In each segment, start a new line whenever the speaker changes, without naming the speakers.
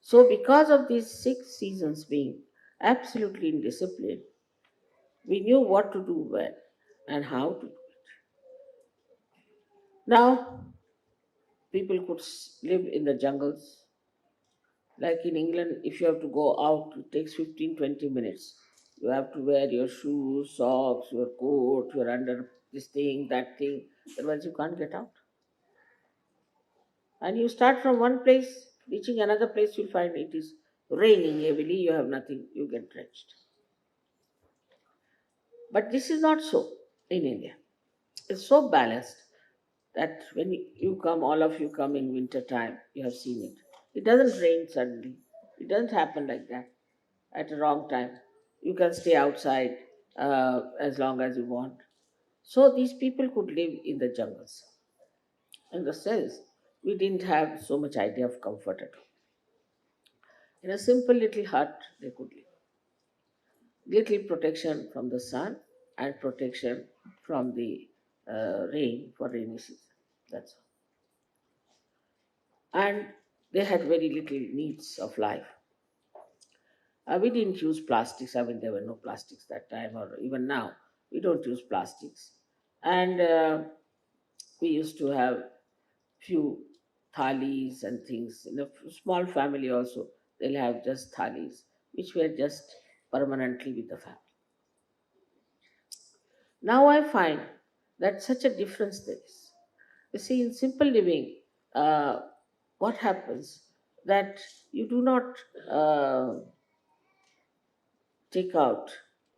So, because of these 6 seasons being absolutely in discipline, we knew what to do when and how to do it. Now, people could live in the jungles. Like in England, if you have to go out, it takes 15, 20 minutes. You have to wear your shoes, socks, your coat, your under this thing, that thing. Otherwise, you can't get out. And you start from one place, reaching another place, you'll find it is raining heavily, you have nothing, you get drenched. But this is not so in India. It's so balanced that when you come, all of you come in winter time, you have seen it. It doesn't rain suddenly. It doesn't happen like that at a wrong time. You can stay outside as long as you want. So these people could live in the jungles. In the sense, we didn't have so much idea of comfort at all. In a simple little hut, they could live. Little protection from the sun and protection from the rain for rainy season. That's all. And they had very little needs of life. We didn't use plastics. I mean, there were no plastics that time, or even now, we don't use plastics. And we used to have few thalis and things. In a small family also, they'll have just thalis, which were just permanently with the family. Now I find that such a difference there is. You see, in simple living, uh, what happens that you do not take out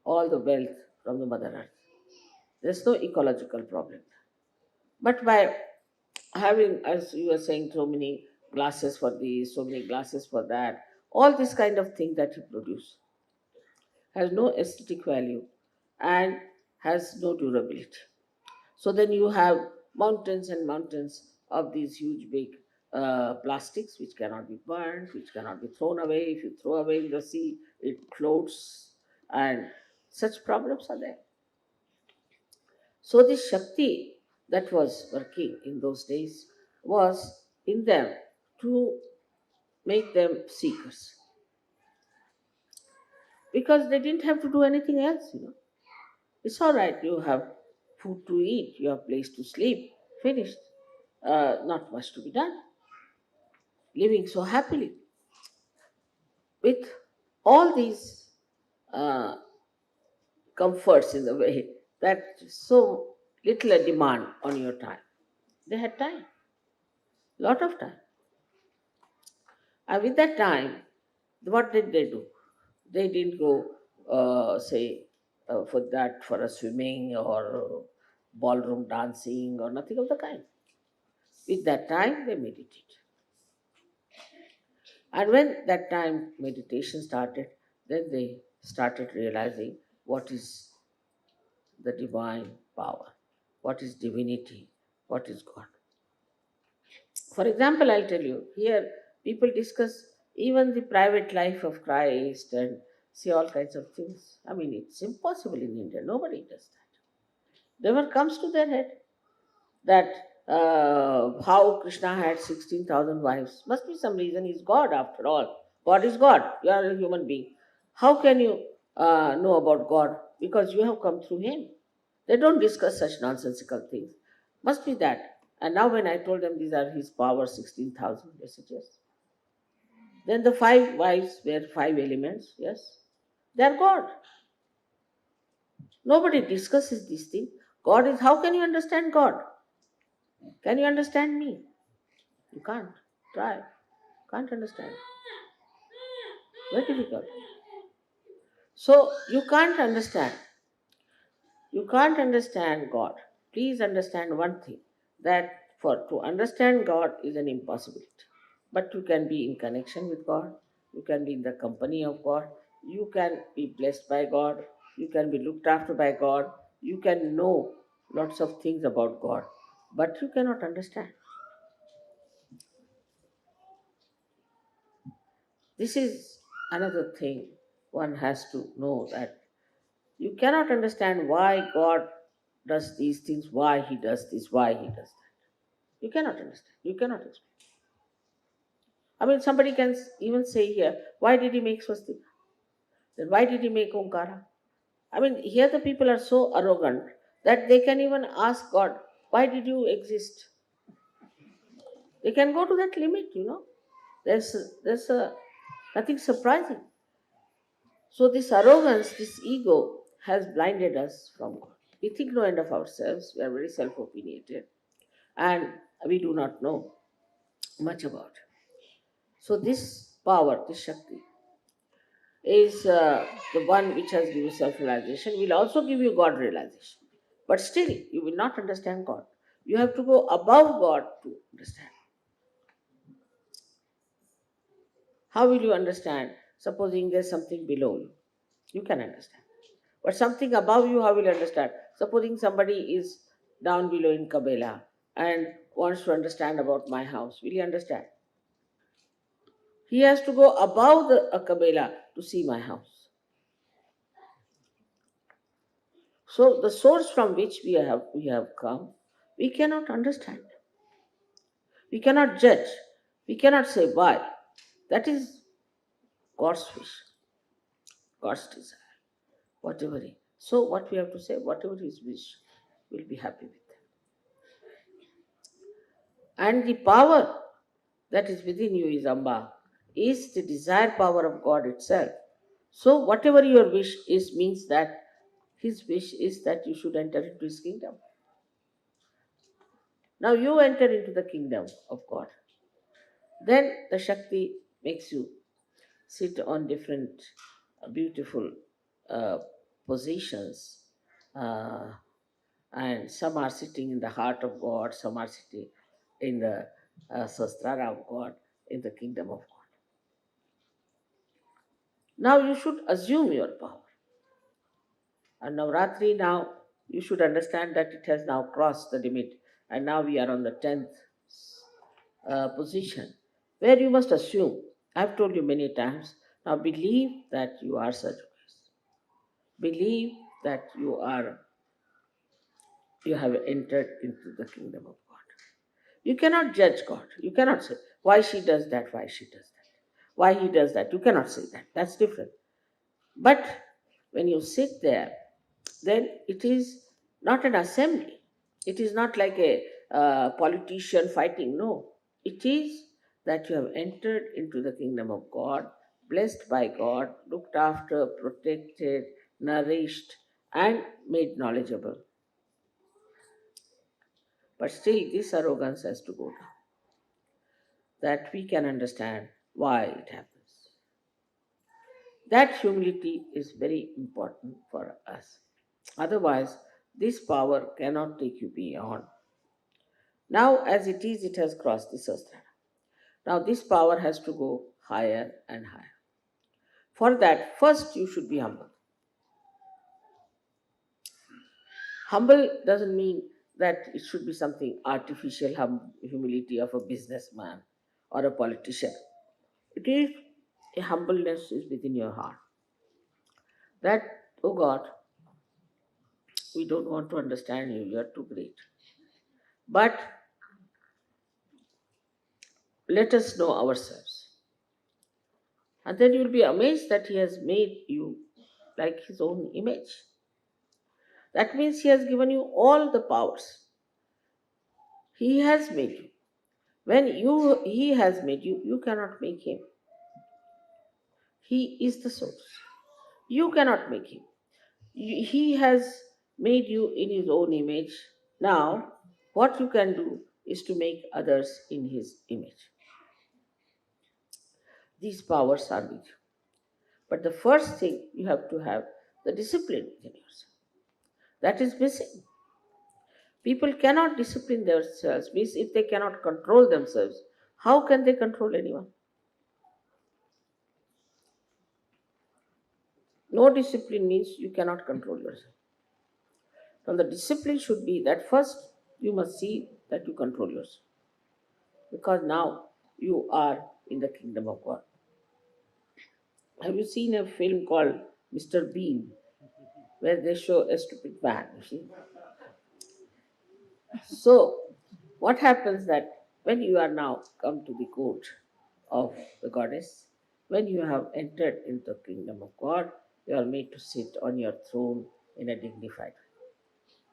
all the wealth from the Mother Earth. There's no ecological problem. But by having, as you were saying, so many glasses for this, so many glasses for that, all this kind of thing that you produce has no aesthetic value and has no durability. So then you have mountains and mountains of these huge big plastics which cannot be burned, which cannot be thrown away. If you throw away in the sea, it floats, and such problems are there. So this Shakti that was working in those days was in them to make them seekers because they didn't have to do anything else. It's all right, you have food to eat, you have place to sleep, finished. Not much to be done. Living so happily with all these uh, comforts in the way that so little a demand on your time. They had time, lot of time. And with that time, what did they do? They didn't go, say, for a swimming or ballroom dancing or nothing of the kind. With that time, they meditate. And when that time meditation started, then they started realizing what is the divine power, what is divinity, what is God. For example, I'll tell you, here people discuss even the private life of Christ and see all kinds of things. I mean, it's impossible in India. Nobody does that. Never comes to their head that how Krishna had 16,000 wives. Must be some reason. He's God after all. God is God. You are a human being. How can you know about God? Because you have come through Him. They don't discuss such nonsensical things. Must be that. And now when I told them these are His power 16,000, they said yes. Then the 5 wives were 5 elements. Yes. They are God. Nobody discusses these things. God is, how can you understand God? Can you understand me? You can't. Try. Can't understand. Very difficult. So you can't understand. You can't understand God. Please understand one thing that for to understand God is an impossibility. But you can be in connection with God. You can be in the company of God. You can be blessed by God. You can be looked after by God. You can know lots of things about God. But you cannot understand. This is another thing one has to know that you cannot understand why God does these things, why He does this, why He does that. You cannot understand. You cannot explain. I mean, somebody can even say here, why did he make swastika? Then why did he make Omkara? I mean, here the people are so arrogant that they can even ask God, why did you exist? They can go to that limit. There's nothing surprising. So this arrogance, this ego has blinded us from God. We think no end of ourselves. We are very self-opinionated, and we do not know much about it. So this power, this Shakti, is the one which has given you self-realization, will also give you God realization. But still, you will not understand God. You have to go above God to understand. How will you understand? Supposing there's something below you, you can understand. But something above you, how will you understand? Supposing somebody is down below in Kabela and wants to understand about my house, will he understand? He has to go above the Kabela to see my house. So the source from which we have come, we cannot understand. We cannot judge. We cannot say why. That is God's wish, God's desire, whatever he. So what we have to say, whatever his wish, we'll be happy with. And the power that is within you is Amba, is the desire power of God itself. So whatever your wish is means that his wish is that you should enter into his kingdom. Now you enter into the kingdom of God. Then the Shakti makes you sit on different beautiful uh, positions. Uh, and some are sitting in the heart of God, some are sitting in the Sastrara of God, in the kingdom of God. Now you should assume your power. And Navratri now, you should understand that it has now crossed the limit, and now we are on the 10th position, where you must assume. I've told you many times, now believe that you are Sajukas. Believe that you have entered into the kingdom of God. You cannot judge God. You cannot say, why she does that, why she does that, why he does that. You cannot say that. That's different. But when you sit there, then it is not an assembly. It is not like a politician fighting. No. It is that you have entered into the kingdom of God, blessed by God, looked after, protected, nourished, and made knowledgeable. But still, this arrogance has to go down, that we can understand why it happens. That humility is very important for us. Otherwise, this power cannot take you beyond. Now, as it is, it has crossed the Sastra. Now, this power has to go higher and higher. For that, first you should be humble. Humble doesn't mean that it should be something artificial humility of a businessman or a politician. It is a humbleness is within your heart. That, oh God, we don't want to understand you, you are too great. But let us know ourselves. And then you will be amazed that he has made you like his own image. That means he has given you all the powers. He has made you. When he has made you, you cannot make him. He is the source. You cannot make him. He has made you in his own image. Now, what you can do is to make others in his image. These powers are with you. But the first thing you have to have the discipline within yourself. That is missing. People cannot discipline themselves, means if they cannot control themselves, how can they control anyone? No discipline means you cannot control yourself. Now the discipline should be that first you must see that you control yourself. Because now you are in the kingdom of God. Have you seen a film called Mr. Bean, where they show a stupid man, you see? So what happens that when you are now come to the court, of the goddess. When you have entered into the kingdom of God, you are made to sit on your throne in a dignified way.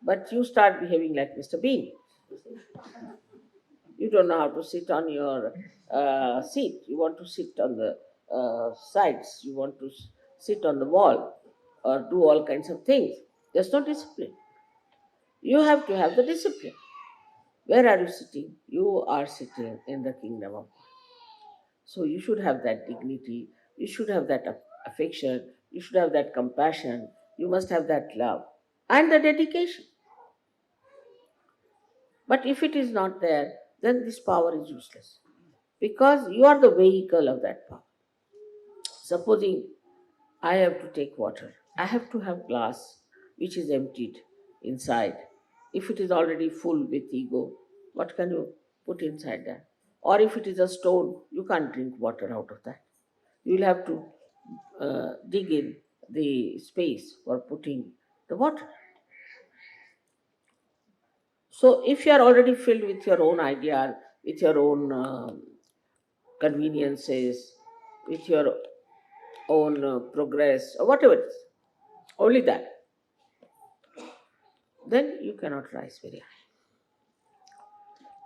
But you start behaving like Mr. Bean. You don't know how to sit on your seat. You want to sit on the sides. You want to sit on the wall or do all kinds of things. There's no discipline. You have to have the discipline. Where are you sitting? You are sitting in the kingdom of God. So you should have that dignity. You should have that affection. You should have that compassion. You must have that love and the dedication. But if it is not there, then this power is useless because you are the vehicle of that power. Supposing I have to take water, I have to have glass which is emptied inside. If it is already full with ego, what can you put inside that? Or if it is a stone, you can't drink water out of that. You will have to dig in the space for putting the water. So if you are already filled with your own idea, with your own conveniences, with your own progress, or whatever it is, only that, then you cannot rise very high.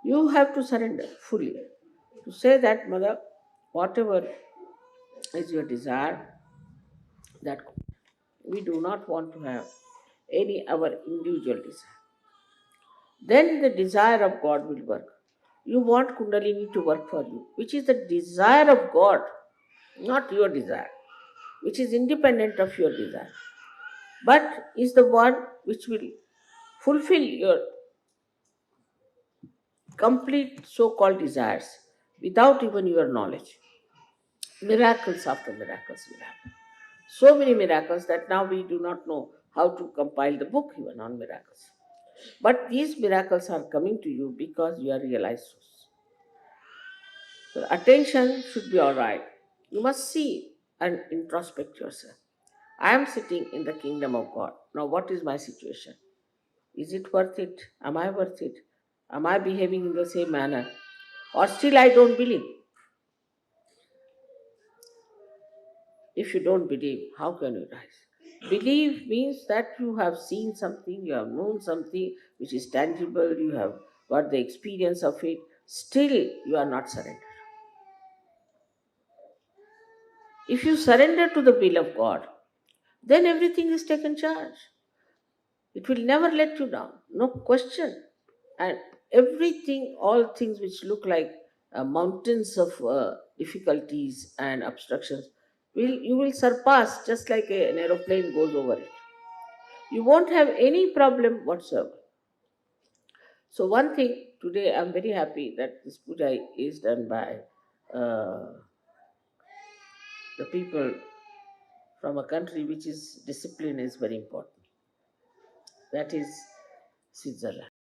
You have to surrender fully. To say that, Mother, whatever is your desire, that we do not want to have any our individual desire. Then the desire of God will work. You want Kundalini to work for you, which is the desire of God, not your desire, which is independent of your desire, but is the one which will fulfill your complete so called desires without even your knowledge. Miracles after miracles will happen. So many miracles that now we do not know how to compile the book even on miracles. But these miracles are coming to you because you are realized souls. So attention should be all right. You must see and introspect yourself. I am sitting in the kingdom of God. Now, what is my situation? Is it worth it? Am I worth it? Am I behaving in the same manner? Or still I don't believe? If you don't believe, how can you rise? Believe means that you have seen something, you have known something which is tangible, you have got the experience of it, still you are not surrendered. If you surrender to the will of God, then everything is taken charge. It will never let you down, no question. And everything, all things which look like mountains of difficulties and obstructions, you will surpass just like an aeroplane goes over it. You won't have any problem whatsoever. So, one thing today, I'm very happy that this puja is done by uh, the people from a country which is discipline is very important. That is Switzerland.